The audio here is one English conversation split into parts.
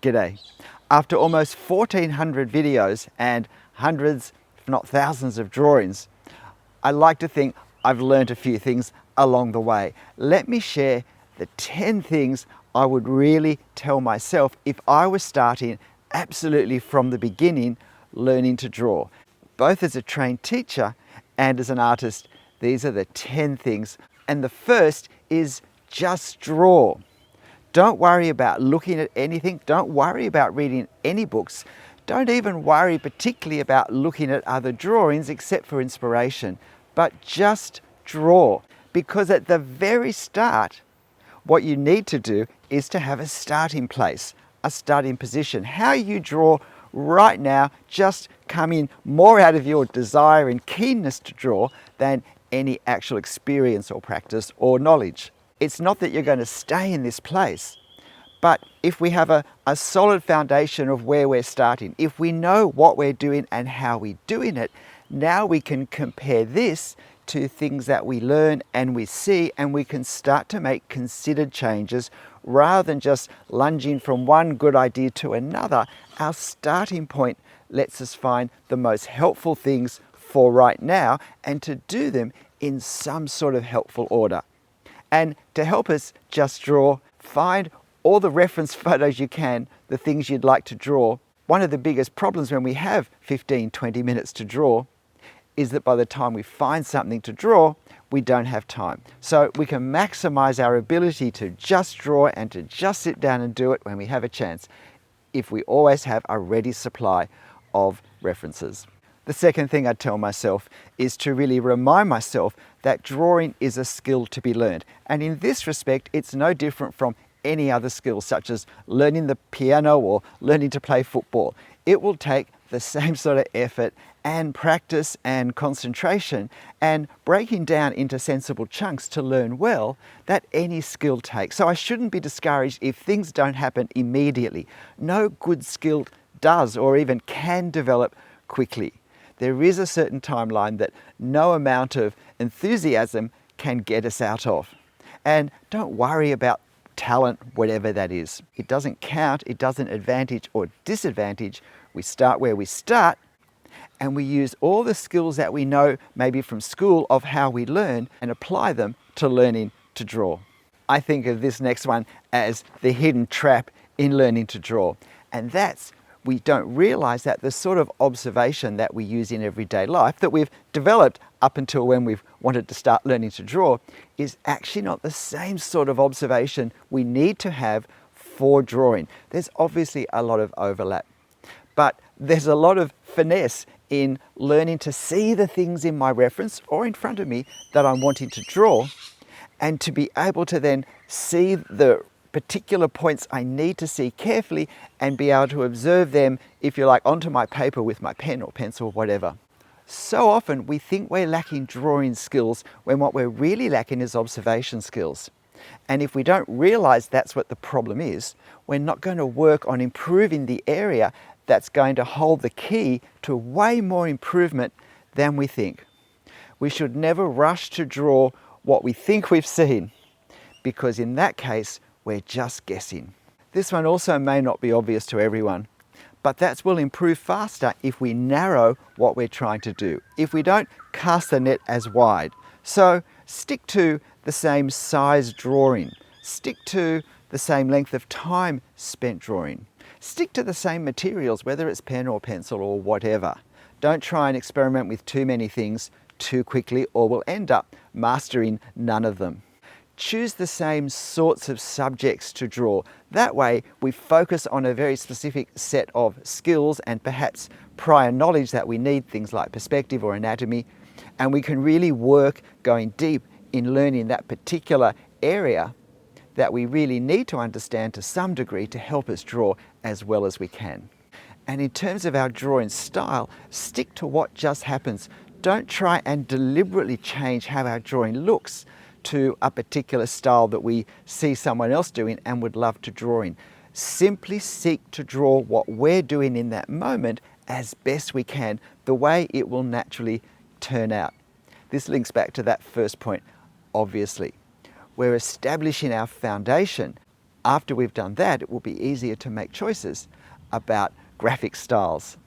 G'day. After almost 1,400 videos and hundreds, if not thousands of drawings, I like to think I've learned a few things along the way. Let me share the 10 things I would really tell myself if I was starting absolutely from the beginning learning to draw. Both as a trained teacher and as an artist, these are the 10 things. And the first is just draw. Don't worry about looking at anything. Don't worry about reading any books. Don't even worry particularly about looking at other drawings except for inspiration. But just draw. Because at the very start, what you need to do is to have a starting place, a starting position. How you draw right now just coming more out of your desire and keenness to draw than any actual experience or practice or knowledge. It's not that you're going to stay in this place, but if we have a solid foundation of where we're starting, if we know what we're doing and how we're doing it, now we can compare this to things that we learn and we see, and we can start to make considered changes rather than just lunging from one good idea to another. Our starting point lets us find the most helpful things for right now and to do them in some sort of helpful order. And to help us just draw, find all the reference photos you can, the things you'd like to draw. One of the biggest problems when we have 15, 20 minutes to draw is that by the time we find something to draw, we don't have time. So we can maximize our ability to just draw and to just sit down and do it when we have a chance, if we always have a ready supply of references. The second thing I'd tell myself is to really remind myself that drawing is a skill to be learned. And in this respect, it's no different from any other skill, such as learning the piano or learning to play football. It will take the same sort of effort and practice and concentration and breaking down into sensible chunks to learn well that any skill takes. So I shouldn't be discouraged if things don't happen immediately. No good skill does or even can develop quickly. There is a certain timeline that no amount of enthusiasm can get us out of. And don't worry about talent, whatever that is. It doesn't count, it doesn't advantage or disadvantage. We start where we start, and we use all the skills that we know maybe from school of how we learn and apply them to learning to draw. I think of this next one as the hidden trap in learning to draw. And that's, we don't realize that the sort of observation that we use in everyday life that we've developed up until when we've wanted to start learning to draw is actually not the same sort of observation we need to have for drawing. There's obviously a lot of overlap, but there's a lot of finesse in learning to see the things in my reference or in front of me that I'm wanting to draw, and to be able to then see the particular points I need to see carefully and be able to observe them, if you like, onto my paper with my pen or pencil or whatever. So often we think we're lacking drawing skills when what we're really lacking is observation skills. And if we don't realize that's what the problem is, we're not going to work on improving the area that's going to hold the key to way more improvement than we think. We should never rush to draw what we think we've seen, because in that case, we're just guessing. This one also may not be obvious to everyone, but that will improve faster if we narrow what we're trying to do, if we don't cast the net as wide. So stick to the same size drawing, stick to the same length of time spent drawing, stick to the same materials, whether it's pen or pencil or whatever. Don't try and experiment with too many things too quickly, or we'll end up mastering none of them. Choose the same sorts of subjects to draw. That way we focus on a very specific set of skills and perhaps prior knowledge that we need, things like perspective or anatomy, and we can really work going deep in learning that particular area that we really need to understand to some degree to help us draw as well as we can. And in terms of our drawing style, stick to what just happens. Don't try and deliberately change how our drawing looks to a particular style that we see someone else doing and would love to draw in. Simply seek to draw what we're doing in that moment as best we can, the way it will naturally turn out. This links back to that first point, obviously. We're establishing our foundation After we've done that, it will be easier to make choices about graphic styles.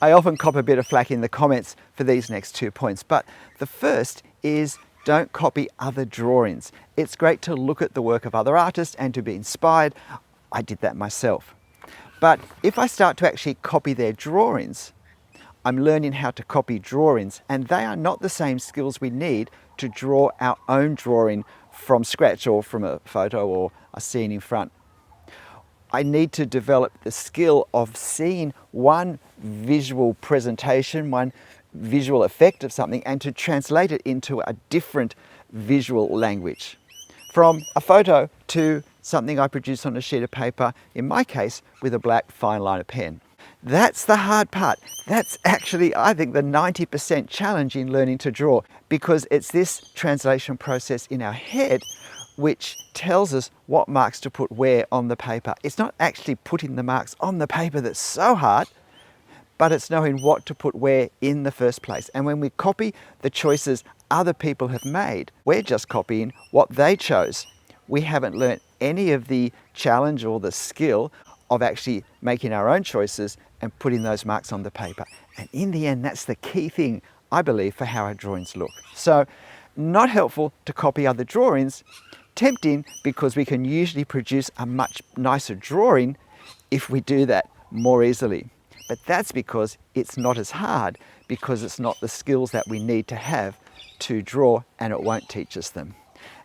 I often cop a bit of flack in the comments for these next 2 points, but the first is don't copy other drawings. It's great to look at the work of other artists and to be inspired. I did that myself. But if I start to actually copy their drawings, I'm learning how to copy drawings, and they are not the same skills we need to draw our own drawing from scratch or from a photo or a scene in front. I need to develop the skill of seeing one visual presentation, one visual effect of something, and to translate it into a different visual language. From a photo to something I produce on a sheet of paper, in my case, with a black fine liner pen. That's the hard part. That's actually, I think, the 90% challenge in learning to draw, because it's this translation process in our head which tells us what marks to put where on the paper. It's not actually putting the marks on the paper that's so hard, but it's knowing what to put where in the first place. And when we copy the choices other people have made, we're just copying what they chose. We haven't learnt any of the challenge or the skill of actually making our own choices and putting those marks on the paper. And in the end, that's the key thing, I believe, for how our drawings look. So, not helpful to copy other drawings, tempting because we can usually produce a much nicer drawing if we do that more easily. But that's because it's not as hard, because it's not the skills that we need to have to draw, and it won't teach us them.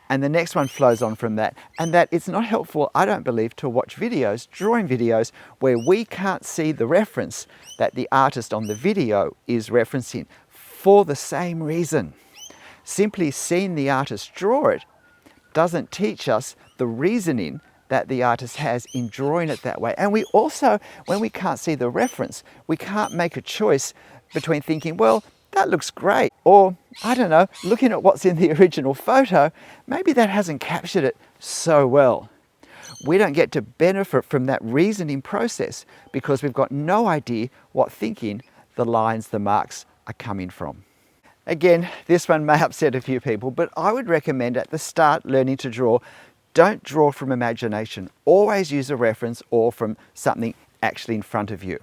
And the next one flows on from that, and that it's not helpful, I don't believe, to watch videos, drawing videos, where we can't see the reference that the artist on the video is referencing for the same reason. Simply seeing the artist draw it doesn't teach us the reasoning that the artist has in drawing it that way. And we also, when we can't see the reference, we can't make a choice between thinking, well, that looks great, or, I don't know, looking at what's in the original photo, maybe that hasn't captured it so well. We don't get to benefit from that reasoning process because we've got no idea what thinking the lines, the marks are coming from. Again, this one may upset a few people, but I would recommend at the start learning to draw, don't draw from imagination. Always use a reference or from something actually in front of you.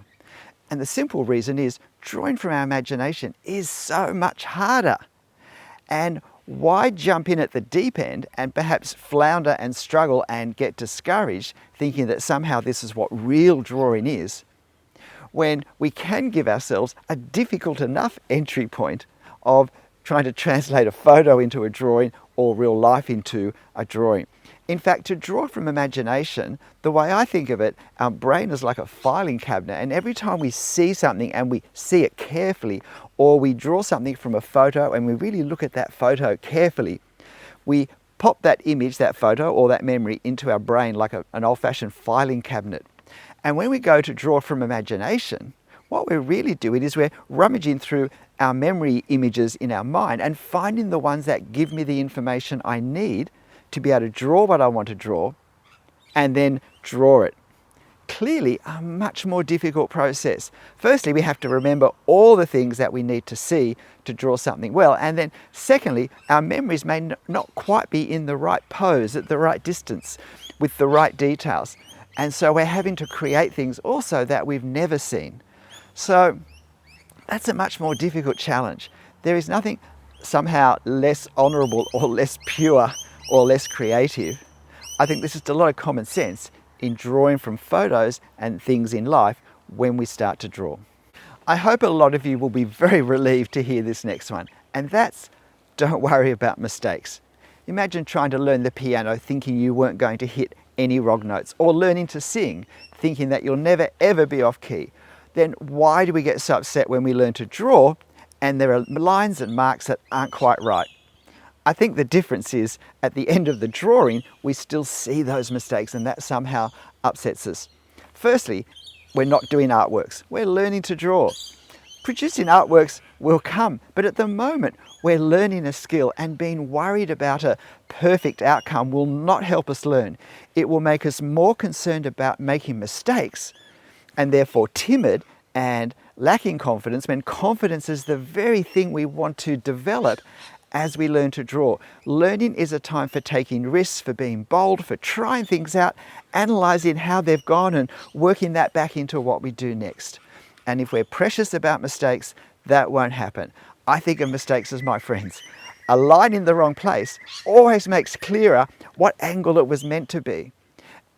And the simple reason is drawing from our imagination is so much harder. And why jump in at the deep end and perhaps flounder and struggle and get discouraged thinking that somehow this is what real drawing is, when we can give ourselves a difficult enough entry point of trying to translate a photo into a drawing or real life into a drawing. In fact, to draw from imagination, the way I think of it, our brain is like a filing cabinet, and every time we see something and we see it carefully, or we draw something from a photo and we really look at that photo carefully, we pop that image, that photo or that memory into our brain like an old-fashioned filing cabinet. And when we go to draw from imagination, what we're really doing is we're rummaging through our memory images in our mind and finding the ones that give me the information I need to be able to draw what I want to draw and then draw it. Clearly a much more difficult process. Firstly, we have to remember all the things that we need to see to draw something well, and then secondly, our memories may not quite be in the right pose, at the right distance, with the right details. And so we're having to create things also that we've never seen. So that's a much more difficult challenge. There is nothing somehow less honourable or less pure or less creative. I think there's just a lot of common sense in drawing from photos and things in life when we start to draw. I hope a lot of you will be very relieved to hear this next one, and that's don't worry about mistakes. Imagine trying to learn the piano thinking you weren't going to hit any wrong notes, or learning to sing thinking that you'll never ever be off key. Then why do we get so upset when we learn to draw and there are lines and marks that aren't quite right? I think the difference is at the end of the drawing, we still see those mistakes, and that somehow upsets us. Firstly, we're not doing artworks. We're learning to draw. Producing artworks will come, but at the moment, we're learning a skill, and being worried about a perfect outcome will not help us learn. It will make us more concerned about making mistakes, and therefore timid and lacking confidence, when confidence is the very thing we want to develop as we learn to draw. Learning is a time for taking risks, for being bold, for trying things out, analysing how they've gone and working that back into what we do next. And if we're precious about mistakes, that won't happen. I think of mistakes as my friends. A line in the wrong place always makes clearer what angle it was meant to be.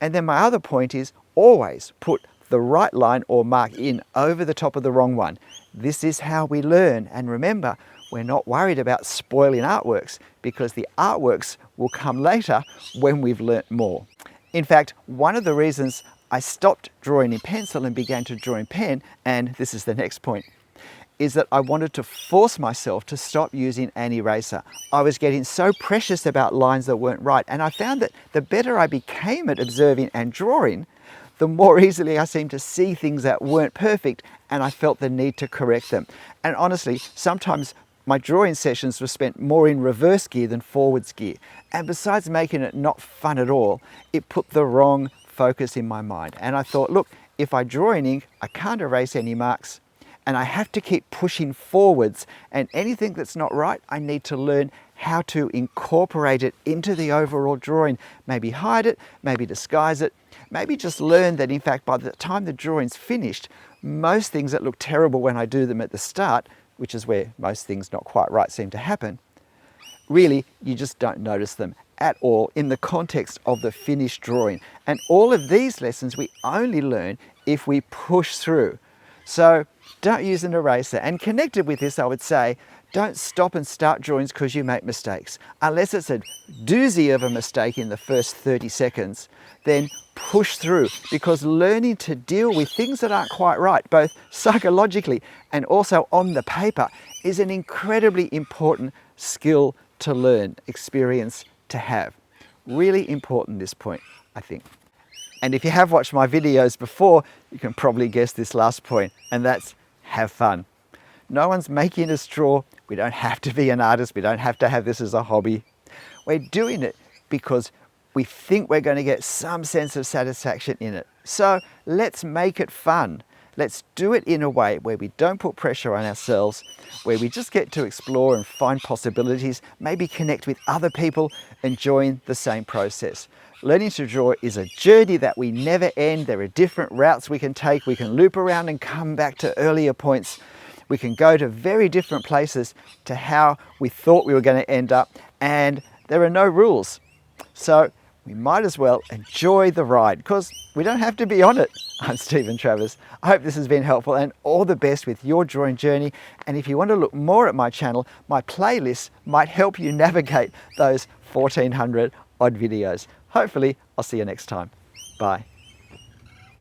And then my other point is always put the right line or mark in over the top of the wrong one. This is how we learn. And remember, we're not worried about spoiling artworks because the artworks will come later when we've learnt more. In fact, one of the reasons I stopped drawing in pencil and began to draw in pen, and this is the next point, is that I wanted to force myself to stop using an eraser. I was getting so precious about lines that weren't right, and I found that the better I became at observing and drawing, the more easily I seemed to see things that weren't perfect, and I felt the need to correct them. And honestly, sometimes my drawing sessions were spent more in reverse gear than forwards gear. And besides making it not fun at all, it put the wrong focus in my mind. And I thought, look, if I draw in ink, I can't erase any marks, and I have to keep pushing forwards, and anything that's not right, I need to learn how to incorporate it into the overall drawing. Maybe hide it, maybe disguise it, maybe just learn that in fact by the time the drawing's finished, most things that look terrible when I do them at the start, which is where most things not quite right seem to happen, really you just don't notice them at all in the context of the finished drawing. And all of these lessons we only learn if we push through. So don't use an eraser. And connected with this, I would say, don't stop and start drawings because you make mistakes. Unless it's a doozy of a mistake in the first 30 seconds, then push through, because learning to deal with things that aren't quite right, both psychologically and also on the paper, is an incredibly important skill to learn, experience to have. Really important, this point, I think. And if you have watched my videos before, you can probably guess this last point, and that's have fun. No one's making us draw. We don't have to be an artist. We don't have to have this as a hobby. We're doing it because we think we're going to get some sense of satisfaction in it. So let's make it fun. Let's do it in a way where we don't put pressure on ourselves, where we just get to explore and find possibilities, maybe connect with other people enjoying the same process. Learning to draw is a journey that we never end. There are different routes we can take. We can loop around and come back to earlier points. We can go to very different places to how we thought we were going to end up, and there are no rules. So we might as well enjoy the ride because we don't have to be on it. I'm Stephen Travers. I hope this has been helpful, and all the best with your drawing journey. And if you want to look more at my channel, my playlist might help you navigate those 1400 odd videos. Hopefully, I'll see you next time. Bye.